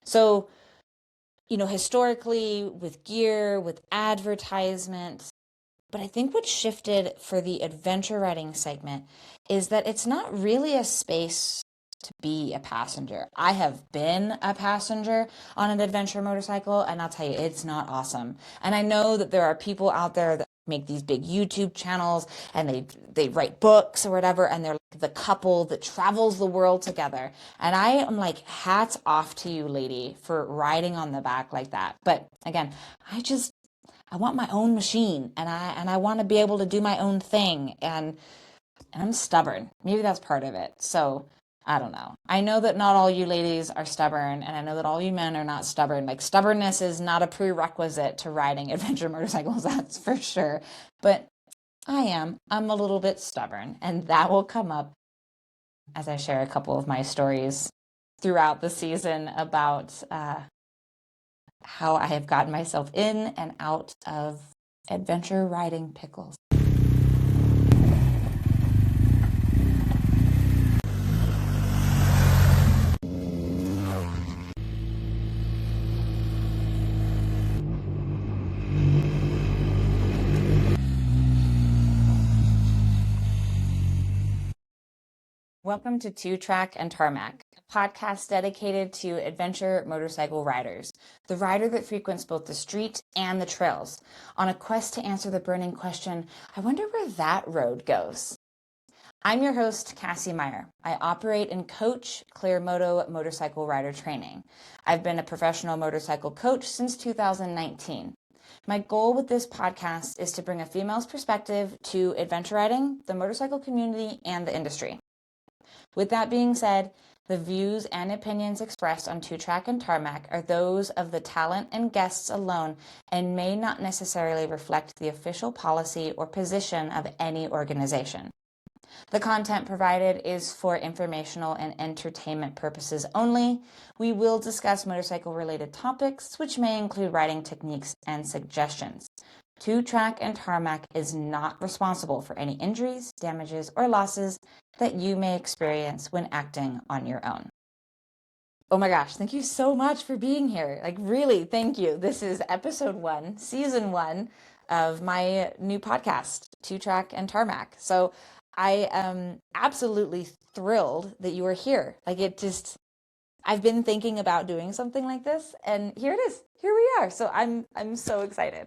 So, historically with gear, with advertisement, but I think what shifted for the adventure riding segment is that it's not really a space to be a passenger. I have been a passenger on an adventure motorcycle, and I'll tell you, it's not awesome. And I know that there are people out there that make these big YouTube channels and they write books or whatever, and they're like the couple that travels the world together. And I am like, hats off to you, lady, for riding on the back like that. But again, I want my own machine, and I want to be able to do my own thing, and I'm stubborn. Maybe that's part of it. So I don't know. I know that not all you ladies are stubborn, and I know that all you men are not stubborn. Like, stubbornness is not a prerequisite to riding adventure motorcycles, that's for sure. But I am. I'm a little bit stubborn, and that will come up as I share a couple of my stories throughout the season about how I have gotten myself in and out of adventure riding pickles. Welcome to Two Track and Tarmac, a podcast dedicated to adventure motorcycle riders, the rider that frequents both the street and the trails, on a quest to answer the burning question, I wonder where that road goes. I'm your host, Cassie Maier. I operate and coach Clearmoto motorcycle rider training. I've been a professional motorcycle coach since 2019. My goal with this podcast is to bring a female's perspective to adventure riding, the motorcycle community, and the industry. With that being said, the views and opinions expressed on Two Track and Tarmac are those of the talent and guests alone and may not necessarily reflect the official policy or position of any organization. The content provided is for informational and entertainment purposes only. We will discuss motorcycle-related topics, which may include riding techniques and suggestions. Two Track and Tarmac is not responsible for any injuries, damages, or losses that you may experience when acting on your own. Oh my gosh, thank you so much for being here. Like, really, thank you. This is episode 1, season 1 of my new podcast, Two Track and Tarmac. So I am absolutely thrilled that you are here. I've been thinking about doing something like this, and here it is. Here we are. So I'm so excited.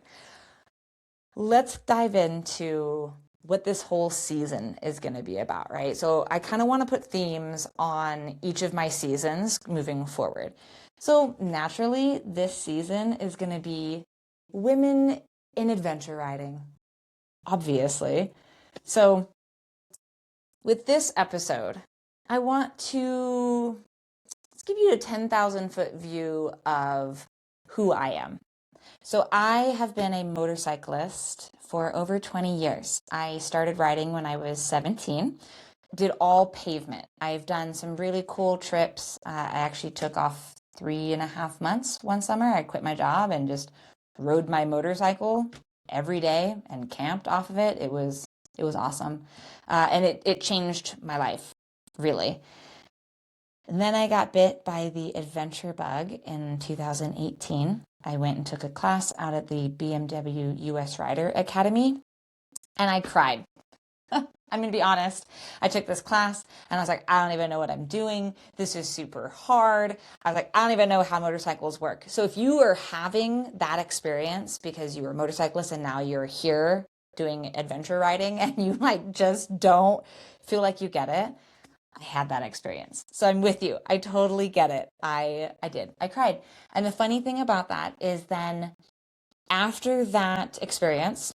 Let's dive into what this whole season is going to be about, right? So I kind of want to put themes on each of my seasons moving forward. So naturally, this season is going to be women in adventure riding, obviously. So with this episode, I want to give you a 10,000 foot view of who I am. So I have been a motorcyclist for over 20 years. I started riding when I was 17, did all pavement. I've done some really cool trips. I actually took off 3.5 months one summer. I quit my job and just rode my motorcycle every day and camped off of it. It was awesome. And it changed my life, really. And then I got bit by the adventure bug in 2018. I went and took a class out at the BMW US Rider Academy, and I cried. I'm going to be honest. I took this class, and I was like, I don't even know what I'm doing. This is super hard. I was like, I don't even know how motorcycles work. So if you are having that experience because you were a motorcyclist and now you're here doing adventure riding and you like just don't feel like you get it, I had that experience. So I'm with you. I totally get it. I did. I cried. And the funny thing about that is then after that experience,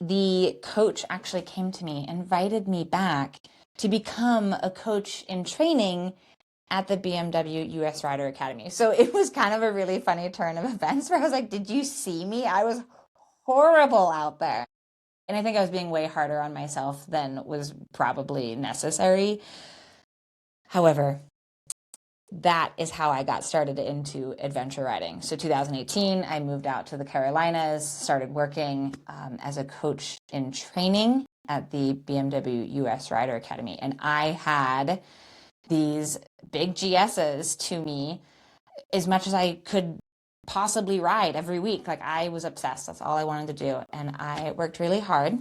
the coach actually came to me, invited me back to become a coach in training at the BMW US Rider Academy. So it was kind of a really funny turn of events where I was like, did you see me? I was horrible out there. And I think I was being way harder on myself than was probably necessary. However, that is how I got started into adventure riding. So 2018, I moved out to the Carolinas, started working as a coach in training at the BMW US Rider Academy. And I had these big GSs to me, as much as I could possibly ride every week. Like, I was obsessed. That's all I wanted to do. And I worked really hard.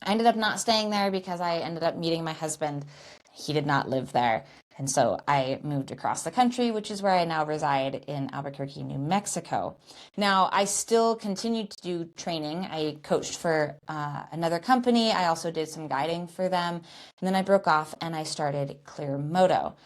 I ended up not staying there because I ended up meeting my husband. He did not live there. And so I moved across the country, which is where I now reside in Albuquerque, New Mexico. Now, I still continued to do training. I coached for another company. I also did some guiding for them. And then I broke off and I started Clear Moto.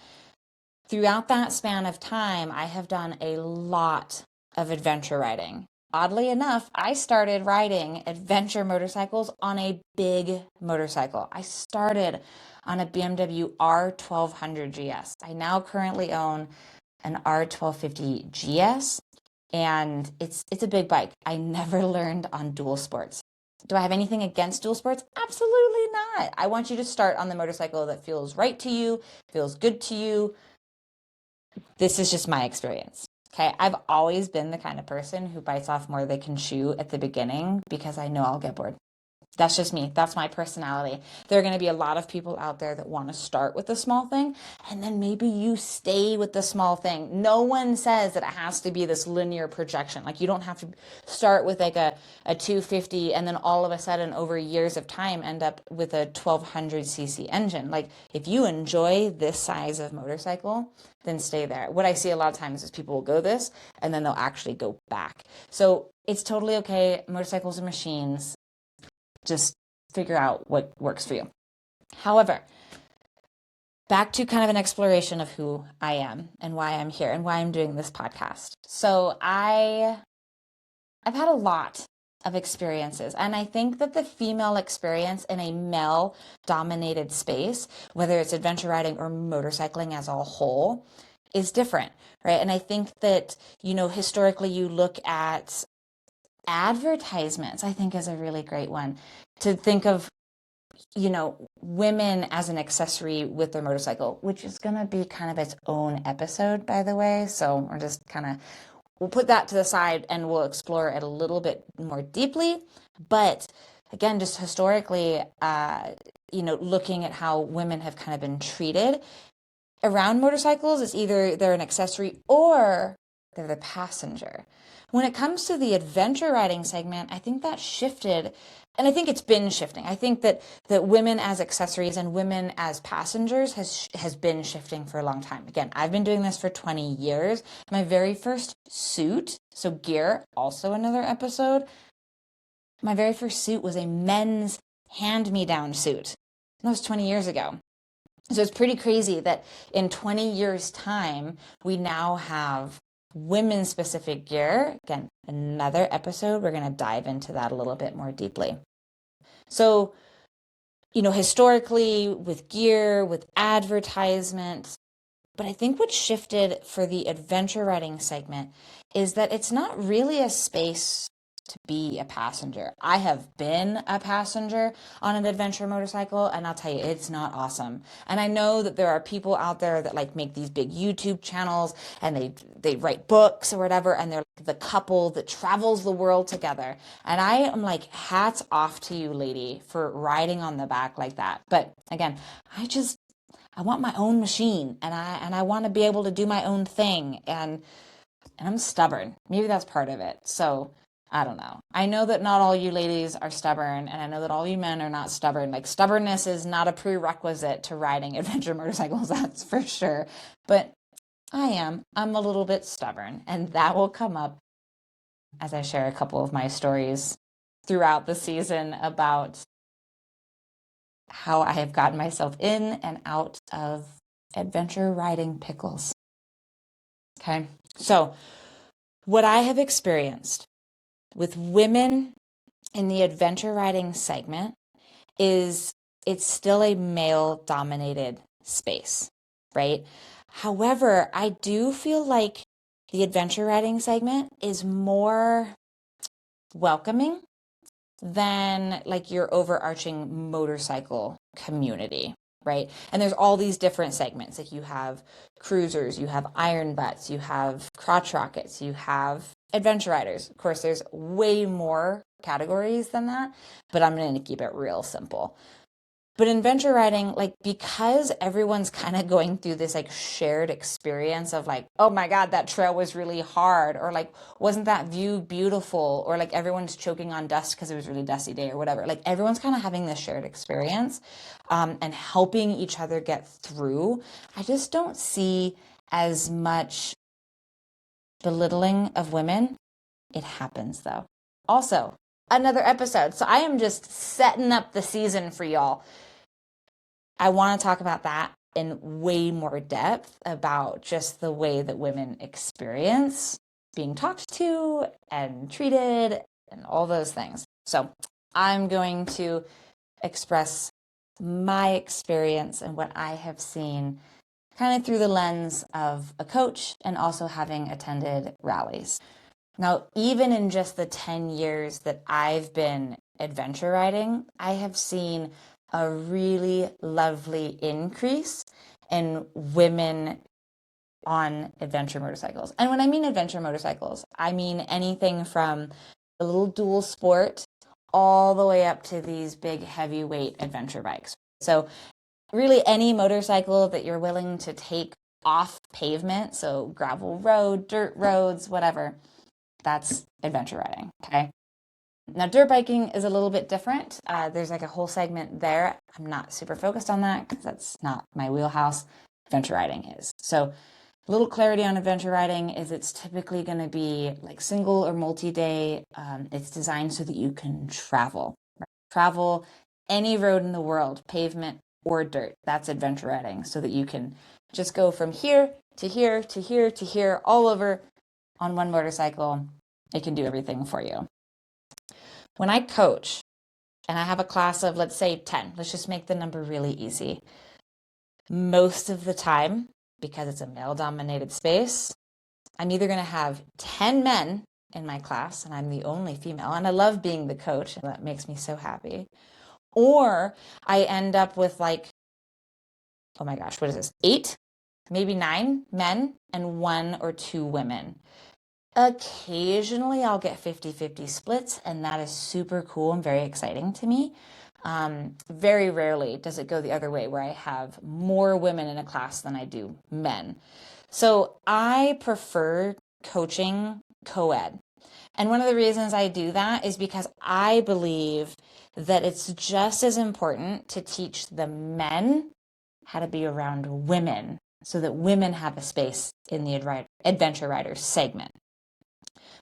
Throughout that span of time, I have done a lot of adventure riding. Oddly enough, I started riding adventure motorcycles on a big motorcycle. I started on a BMW R1200 GS. I now currently own an R1250 GS, and it's a big bike. I never learned on dual sports. Do I have anything against dual sports? Absolutely not. I want you to start on the motorcycle that feels right to you, feels good to you. This is just my experience. Okay, I've always been the kind of person who bites off more they can chew at the beginning because I know I'll get bored. That's just me. That's my personality. There are going to be a lot of people out there that want to start with a small thing, and then maybe you stay with the small thing. No one says that it has to be this linear projection. Like, you don't have to start with like a 250 and then all of a sudden over years of time end up with a 1200cc engine. Like, if you enjoy this size of motorcycle, then stay there. What I see a lot of times is people will go this and then they'll actually go back. So it's totally okay. Motorcycles are machines. Just figure out what works for you. However, back to kind of an exploration of who I am and why I'm here and why I'm doing this podcast. So I've had a lot of experiences, and I think that the female experience in a male dominated space, whether it's adventure riding or motorcycling as a whole, is different, right? And I think that, historically you look at advertisements, I think, is a really great one to think of, women as an accessory with their motorcycle, which is going to be kind of its own episode, by the way. So we'll put that to the side and we'll explore it a little bit more deeply. But again, just historically, looking at how women have kind of been treated around motorcycles, is either they're an accessory or they're the passenger. When it comes to the adventure riding segment, I think that shifted, and I think it's been shifting. I think that women as accessories and women as passengers has been shifting for a long time. Again, I've been doing this for 20 years. My very first suit, so gear, also another episode, my very first suit was a men's hand-me-down suit. That was 20 years ago. So it's pretty crazy that in 20 years' time, we now have women's specific gear. Again, another episode, we're going to dive into that a little bit more deeply. So, historically with gear, with advertisements, but I think what shifted for the adventure riding segment is that it's not really a space to be a passenger. I have been a passenger on an adventure motorcycle, and I'll tell you, it's not awesome. And I know that there are people out there that make these big YouTube channels and they write books or whatever, and they're the couple that travels the world together. And I am like, hats off to you, lady, for riding on the back like that. But again, I want my own machine, and I want to be able to do my own thing, and I'm stubborn. Maybe that's part of it. So I don't know. I know that not all you ladies are stubborn, and I know that all you men are not stubborn. Like, stubbornness is not a prerequisite to riding adventure motorcycles, that's for sure. But I'm a little bit stubborn, and that will come up as I share a couple of my stories throughout the season about how I have gotten myself in and out of adventure riding pickles. Okay, so what I have experienced with women in the adventure riding segment is it's still a male dominated space, right? However, I do feel like the adventure riding segment is more welcoming than like your overarching motorcycle community, right? And there's all these different segments. Like, you have cruisers, you have iron butts, you have crotch rockets, you have adventure riders. Of course, there's way more categories than that, but I'm going to keep it real simple. But in adventure riding, like, because everyone's kind of going through this like shared experience of like, oh my God, that trail was really hard, or like, wasn't that view beautiful, or like everyone's choking on dust because it was a really dusty day or whatever. Like everyone's kind of having this shared experience and helping each other get through. I just don't see as much belittling of women. It happens though. Also, another episode. So I am just setting up the season for y'all. I want to talk about that in way more depth about just the way that women experience being talked to and treated and all those things. So I'm going to express my experience and what I have seen kind of through the lens of a coach and also having attended rallies. Now, even in just the 10 years that I've been adventure riding, I have seen a really lovely increase in women on adventure motorcycles. And when I mean adventure motorcycles, I mean anything from a little dual sport all the way up to these big heavyweight adventure bikes. So really any motorcycle that you're willing to take off pavement, so gravel road, dirt roads, whatever, that's adventure riding, okay? Now, dirt biking is a little bit different. There's like a whole segment there. I'm not super focused on that because that's not my wheelhouse. Adventure riding is. So a little clarity on adventure riding is it's typically going to be like single or multi-day. It's designed so that you can travel. Travel any road in the world, pavement or dirt. That's adventure riding, so that you can just go from here to here to here to here all over on one motorcycle. It can do everything for you. When I coach and I have a class of, let's say 10, let's just make the number really easy. Most of the time, because it's a male-dominated space, I'm either going to have 10 men in my class, and I'm the only female, and I love being the coach, and that makes me so happy. Or I end up with like, oh my gosh, what is this? 8, maybe 9 men and 1 or 2 women. Occasionally I'll get 50-50 splits, and that is super cool and very exciting to me. Very rarely does it go the other way where I have more women in a class than I do men. So I prefer coaching co-ed. And one of the reasons I do that is because I believe that it's just as important to teach the men how to be around women so that women have a space in the adventure riders segment.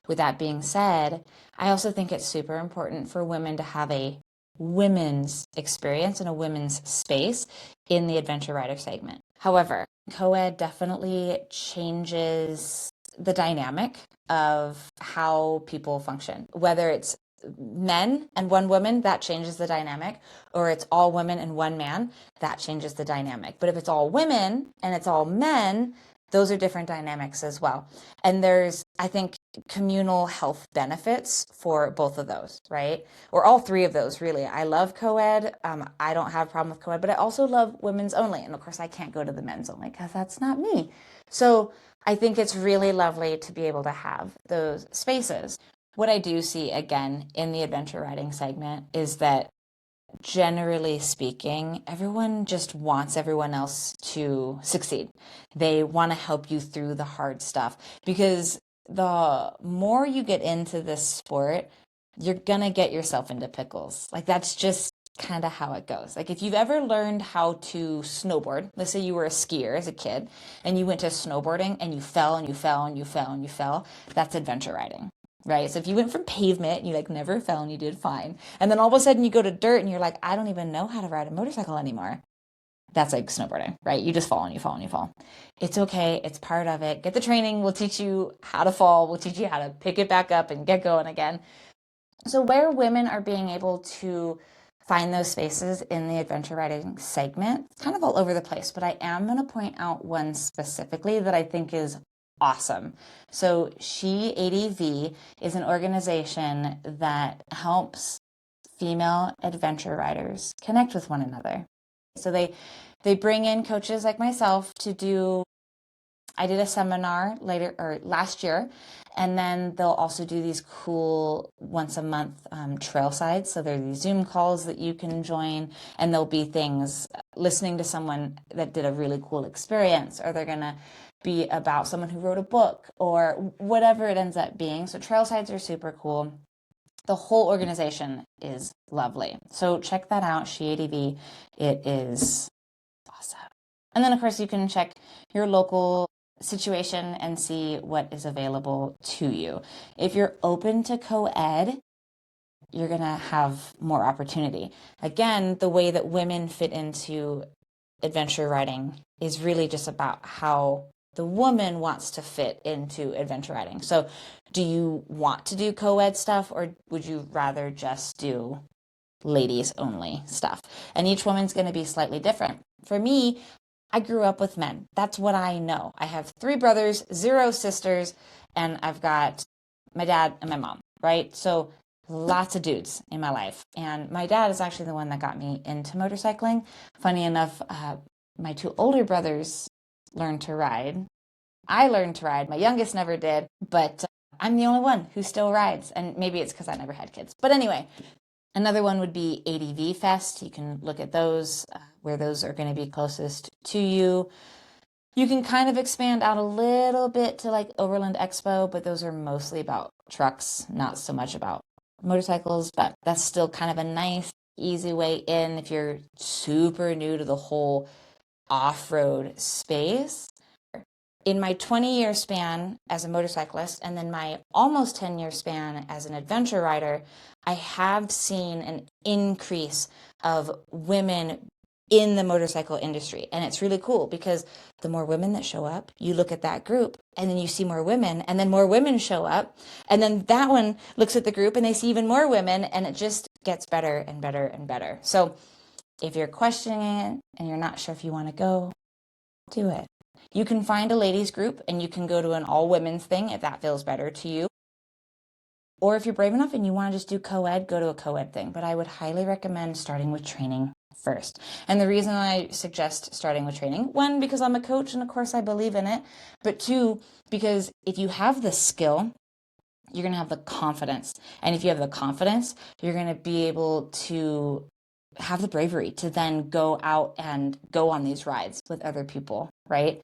With that being said, I also think it's super important for women to have a women's experience and a women's space in the adventure rider segment. However, co-ed definitely changes the dynamic of how people function. Whether it's men and 1 woman, that changes the dynamic, or it's all women and 1 man, that changes the dynamic. But if it's all women and it's all men, those are different dynamics as well. And there's, I think, communal health benefits for both of those, right? Or all 3 of those, really. I love co-ed. I don't have a problem with co-ed, but I also love women's only. And of course, I can't go to the men's only because that's not me. So I think it's really lovely to be able to have those spaces. What I do see, again, in the adventure riding segment is that generally speaking, everyone just wants everyone else to succeed. They want to help you through the hard stuff, because the more you get into this sport, you're going to get yourself into pickles. Like that's just kind of how it goes. Like if you've ever learned how to snowboard, let's say you were a skier as a kid and you went to snowboarding and you fell and you fell and you fell and you fell, that's adventure riding. Right? So if you went from pavement and you like never fell and you did fine, and then all of a sudden you go to dirt and you're like, I don't even know how to ride a motorcycle anymore. That's like snowboarding, right? You just fall and you fall and you fall. It's okay. It's part of it. Get the training. We'll teach you how to fall. We'll teach you how to pick it back up and get going again. So where women are being able to find those spaces in the adventure riding segment, it's kind of all over the place, but I am going to point out one specifically that I think is awesome. So She ADV is an organization that helps female adventure riders connect with one another. So they bring in coaches like myself to do, I did a seminar last year, And then they'll also do these cool once a month trail sides. So there are these Zoom calls that you can join, and there'll be things listening to someone that did a really cool experience, or they're going to be about someone who wrote a book or whatever it ends up being. So trail sides are super cool. The whole organization is lovely. So check that out, SheADV. It is awesome. And then, of course, you can check your local situation and see what is available to you. If you're open to co-ed, you're going to have more opportunity. Again, the way that women fit into adventure riding is really just about how the woman wants to fit into adventure riding. So do you want to do co-ed stuff, or would you rather just do ladies only stuff? And each woman's going to be slightly different. For me, I grew up with men. That's what I know. I have 3 brothers, 0 sisters, and I've got my dad and my mom, right? So lots of dudes in my life. And my dad is actually the one that got me into motorcycling. Funny enough, my 2 older brothers learned to ride. I learned to ride. My youngest never did, but I'm the only one who still rides. And maybe it's because I never had kids. But anyway, another one would be ADV Fest. You can look at those, where those are going to be closest to you. You can kind of expand out a little bit to like Overland Expo, but those are mostly about trucks, not so much about motorcycles. But that's still kind of a nice, easy way in if you're super new to the whole off-road space. In my 20-year span as a motorcyclist, and then my almost 10-year span as an adventure rider, I have seen an increase of women in the motorcycle industry. And it's really cool because the more women that show up, you look at that group and then you see more women, and then more women show up. And then that one looks at the group and they see even more women, and it just gets better and better and better. So if you're questioning it and you're not sure if you want to go, do it. You can find a ladies group and you can go to an all women's thing if that feels better to you. Or if you're brave enough and you want to just do co-ed, go to a co-ed thing. But I would highly recommend starting with training first. And the reason I suggest starting with training, 1, because I'm a coach and of course I believe in it, but 2, because if you have the skill, you're going to have the confidence. And if you have the confidence, you're going to be able to have the bravery to then go out and go on these rides with other people, right?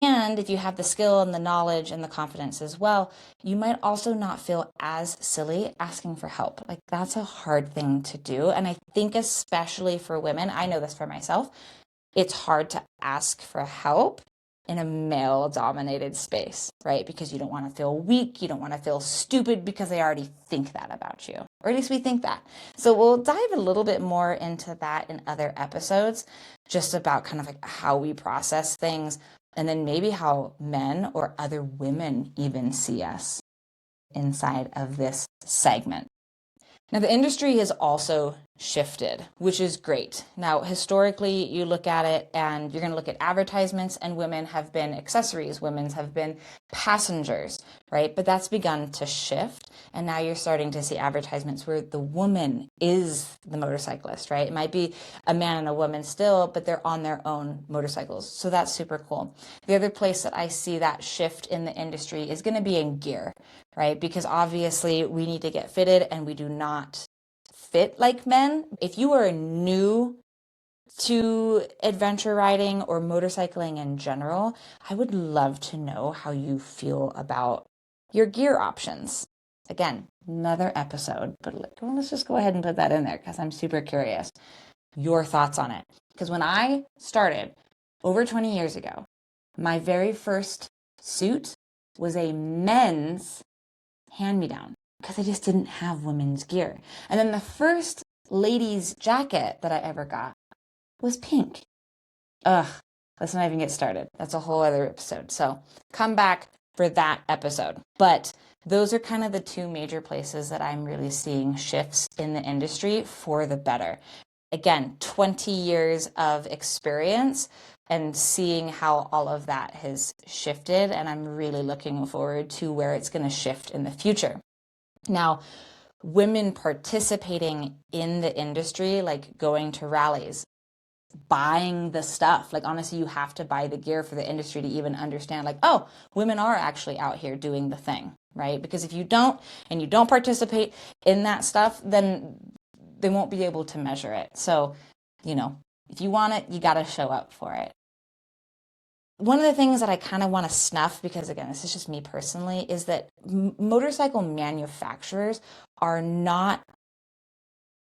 And if you have the skill and the knowledge and the confidence as well, you might also not feel as silly asking for help. Like, that's a hard thing to do. And I think especially for women, I know this for myself, it's hard to ask for help in a male-dominated space, right? Because you don't want to feel weak, you don't want to feel stupid because they already think that about you. Or at least we think that. So we'll dive a little bit more into that in other episodes, just about kind of like how we process things, and then maybe how men or other women even see us inside of this segment. Now, the industry has also shifted, which is great. Now, historically, you look at it and you're going to look at advertisements, and women have been accessories, women have been passengers, right? But that's begun to shift. And now you're starting to see advertisements where the woman is the motorcyclist, right? It might be a man and a woman still, but they're on their own motorcycles. So that's super cool. The other place that I see that shift in the industry is going to be in gear, right? Because obviously we need to get fitted, and we do not fit like men. If you are new to adventure riding or motorcycling in general, I would love to know how you feel about your gear options. Again, another episode, but let's just go ahead and put that in there because I'm super curious. Your thoughts on it. Because when I started over 20 years ago, my very first suit was a men's hand-me-down because I just didn't have women's gear. And then the first ladies' jacket that I ever got was pink. Ugh, let's not even get started. That's a whole other episode. So come back for that episode. But those are kind of the 2 major places that I'm really seeing shifts in the industry for the better. Again, 20 years of experience and seeing how all of that has shifted. And I'm really looking forward to where it's going to shift in the future. Now, women participating in the industry, like going to rallies, buying the stuff. Like, honestly, you have to buy the gear for the industry to even understand, like, oh, women are actually out here doing the thing, right? Because if you don't, and you don't participate in that stuff, then they won't be able to measure it. So, if you want it, you got to show up for it. One of the things that I kind of want to snuff, because again, this is just me personally, is that motorcycle manufacturers are not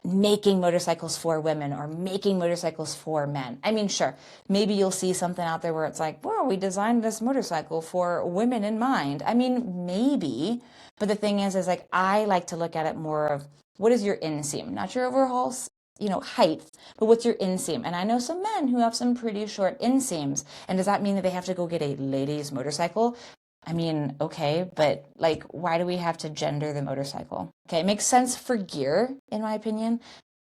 making motorcycles for women or making motorcycles for men. I mean, sure, maybe you'll see something out there where it's like, well, we designed this motorcycle for women in mind. I mean, maybe, but the thing is like, I like to look at it more of what is your inseam, not your overall, height, but what's your inseam? And I know some men who have some pretty short inseams. And does that mean that they have to go get a ladies motorcycle? I mean, okay, but like, why do we have to gender the motorcycle? Okay, it makes sense for gear, in my opinion,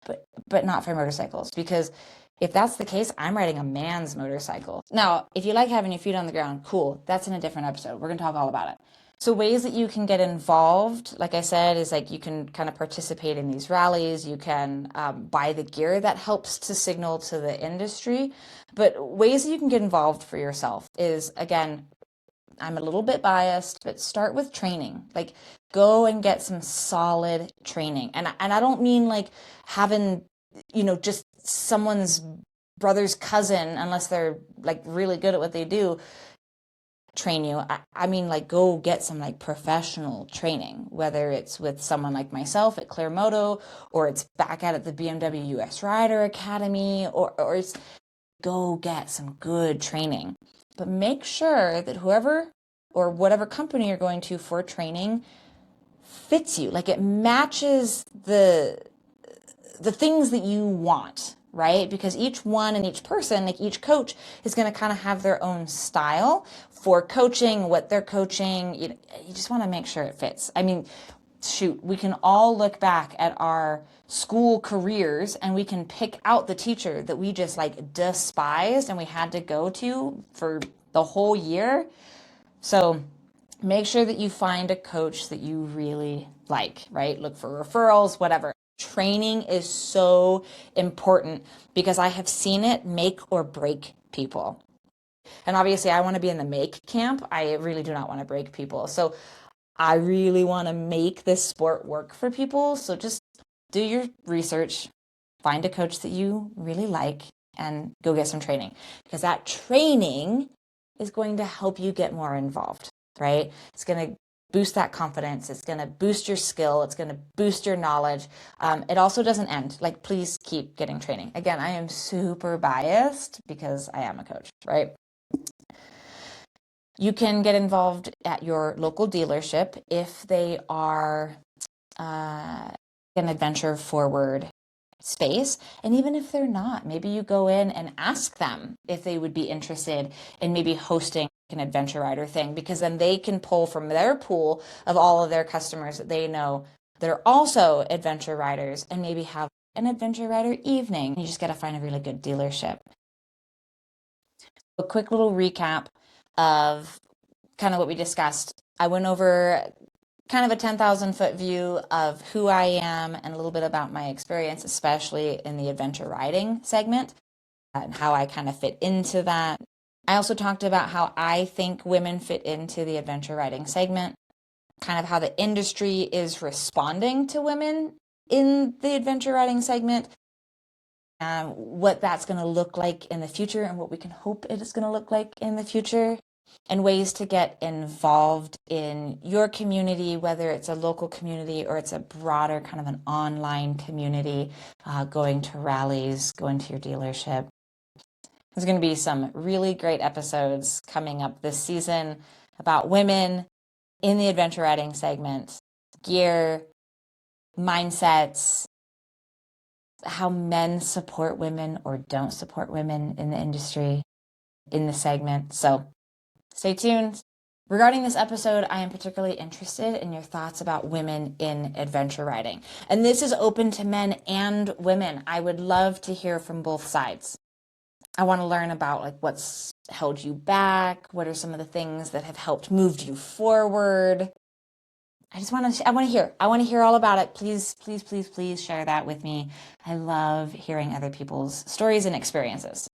but not for motorcycles, because if that's the case, I'm riding a man's motorcycle. Now, if you like having your feet on the ground, cool. That's in a different episode. We're gonna talk all about it. So ways that you can get involved, like I said, is like you can kind of participate in these rallies. You can buy the gear that helps to signal to the industry. But ways that you can get involved for yourself is, again, I'm a little bit biased, but start with training. Like, go and get some solid training. And I don't mean like having, just someone's brother's cousin, unless they're like really good at what they do, train you. I mean, like, go get some like professional training, whether it's with someone like myself at Clear Moto, or it's back at the BMW US Rider Academy, or it's go get some good training. But make sure that whoever or whatever company you're going to for training fits you, like it matches the things that you want, right? Because each one and each person, like each coach, is going to kind of have their own style for coaching, what they're coaching. You just want to make sure it fits. I mean, shoot, we can all look back at our school careers and we can pick out the teacher that we just like despised and we had to go to for the whole year. So make sure that you find a coach that you really like, right? Look for referrals, whatever. Training is so important because I have seen it make or break people. And obviously I want to be in the make camp. I really do not want to break people. So I really want to make this sport work for people. So just do your research, find a coach that you really like, and go get some training, because that training is going to help you get more involved, right? It's going to boost that confidence. It's going to boost your skill. It's going to boost your knowledge. It also doesn't end. Like, please keep getting training. Again, I am super biased because I am a coach, right? You can get involved at your local dealership if they are an adventure forward space. And even if they're not, maybe you go in and ask them if they would be interested in maybe hosting an adventure rider thing, because then they can pull from their pool of all of their customers that they know that are also adventure riders and maybe have an adventure rider evening. You just got to find a really good dealership. A quick little recap of kind of what we discussed. I went over kind of a 10,000 foot view of who I am and a little bit about my experience, especially in the adventure riding segment, and how I kind of fit into that. I also talked about how I think women fit into the adventure riding segment, kind of how the industry is responding to women in the adventure riding segment, what that's going to look like in the future and what we can hope it is going to look like in the future, and ways to get involved in your community, whether it's a local community or it's a broader kind of an online community, going to rallies, going to your dealership. There's going to be some really great episodes coming up this season about women in the adventure riding segment, gear, mindsets, how men support women or don't support women in the industry, in the segment. So stay tuned. Regarding this episode, I am particularly interested in your thoughts about women in adventure riding. And this is open to men and women. I would love to hear from both sides. I want to learn about like what's held you back. What are some of the things that have helped move you forward? I want to hear all about it. Please, please, please, please share that with me. I love hearing other people's stories and experiences.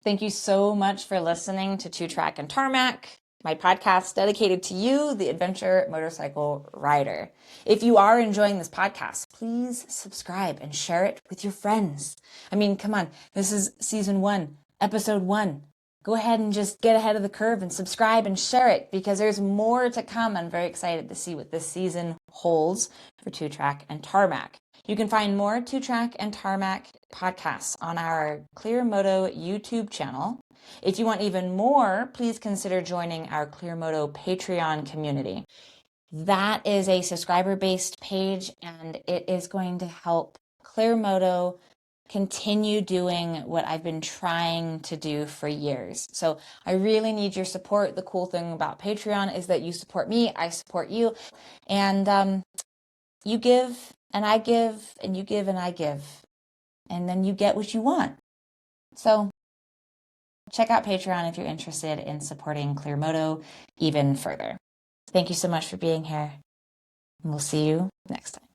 Thank you so much for listening to Two Track and Tarmac, my podcast dedicated to you, the adventure motorcycle rider. If you are enjoying this podcast, please subscribe and share it with your friends. I mean, come on, this is season 1, episode 1. Go ahead and just get ahead of the curve and subscribe and share it because there's more to come. I'm very excited to see what this season holds for Two Track and Tarmac. You can find more Two Track and Tarmac podcasts on our Clear Moto YouTube channel. If you want even more, please consider joining our Clear Moto Patreon community. That is a subscriber-based page, and it is going to help Clear Moto continue doing what I've been trying to do for years. So I really need your support. The cool thing about Patreon is that you support me, I support you, and you give and I give and you give and I give, and then you get what you want. So check out Patreon if you're interested in supporting Clear Moto even further. Thank you so much for being here, and we'll see you next time.